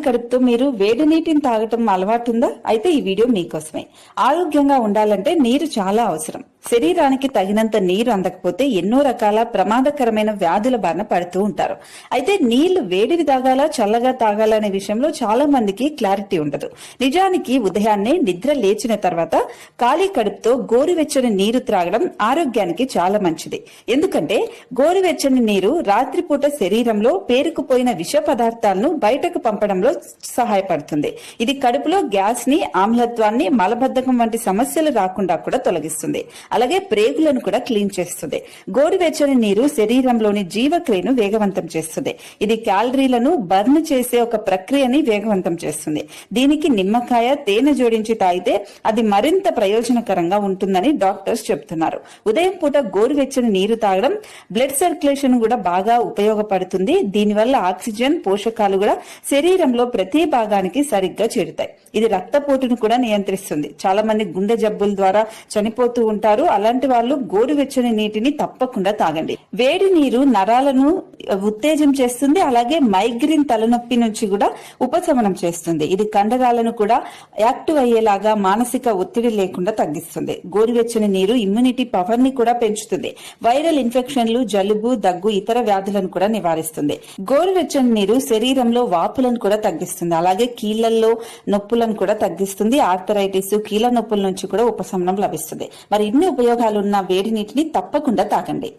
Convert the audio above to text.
కడుపుతో మీరు వేడి నీటిని తాగటం అలవాటుందా? అయితే ఈ వీడియో మీకోసమే. ఆరోగ్యంగా ఉండాలంటే నీరు చాలా అవసరం. శరీరానికి తగినంత నీరు అందకపోతే ఎన్నో రకాల ప్రమాదకరమైన వ్యాధుల బారిన పడుతూ ఉంటారు. అయితే నీళ్లు వేడివి తాగాలా చల్లగా తాగాలనే విషయంలో చాలా మందికి క్లారిటీ ఉండదు. నిజానికి ఉదయాన్నే నిద్ర లేచిన తర్వాత ఖాళీ కడుపుతో గోరువెచ్చని నీరు త్రాగడం ఆరోగ్యానికి చాలా మంచిది. ఎందుకంటే గోరువెచ్చని నీరు రాత్రిపూట శరీరంలో పేరుకుపోయిన విష పదార్థాలను బయటకు పంపడంలో సహాయపడుతుంది. ఇది కడుపులో గ్యాస్ ని, ఆమ్లత్వాన్ని, మలబద్ధకం వంటి సమస్యలు రాకుండా కూడా తొలగిస్తుంది. అలాగే ప్రేగులను కూడా క్లీన్ చేస్తుంది. గోరువెచ్చని నీరు శరీరంలోని జీవక్రియను వేగవంతం చేస్తుంది. ఇది క్యాలరీలను బర్న్ చేసే ఒక ప్రక్రియని వేగవంతం చేస్తుంది. దీనికి నిమ్మకాయ, తేనె జోడించి తాగితే అది మరింత ప్రయోజనకరంగా ఉంటుందని డాక్టర్స్ చెబుతున్నారు. ఉదయం పూట గోరువెచ్చని నీరు తాగడం బ్లడ్ సర్క్యులేషన్ కూడా బాగా ఉపయోగపడుతుంది. దీనివల్ల ఆక్సిజన్, పోషకాలు కూడా శరీరంలో ప్రతి భాగానికి సరిగ్గా చేరుతాయి. ఇది రక్తపోటును కూడా నియంత్రిస్తుంది. చాలా మంది గుండె జబ్బుల ద్వారా చనిపోతూ ఉంటారు. అలాంటి వాళ్ళు గోరువెచ్చని నీటిని తప్పకుండా తాగండి. వేడి నీరు నరాలను ఉత్తేజం చేస్తుంది. అలాగే మైగ్రేన్, తలనొప్పి నుంచి కూడా ఉపశమనం చేస్తుంది. ఇది కండరాలను కూడా యాక్టివ్ అయ్యేలాగా మానసిక ఒత్తిడి లేకుండా తగ్గిస్తుంది. గోరువెచ్చని నీరు ఇమ్యూనిటీ పవర్ ని కూడా పెంచుతుంది. వైరల్ ఇన్ఫెక్షన్లు, జలుబు, దగ్గు, ఇతర వ్యాధులను కూడా నివారిస్తుంది. గోరువెచ్చని నీరు శరీరంలో వాపులను కూడా తగ్గిస్తుంది. అలాగే కీళ్లలో నొప్పులను కూడా తగ్గిస్తుంది. ఆర్థరైటిస్, కీళ్ల నొప్పుల నుంచి కూడా ఉపశమనం లభిస్తుంది. మరి ఇన్ని ఉపయోగాలున్న వేడి నీటిని తప్పకుండా తాగండి.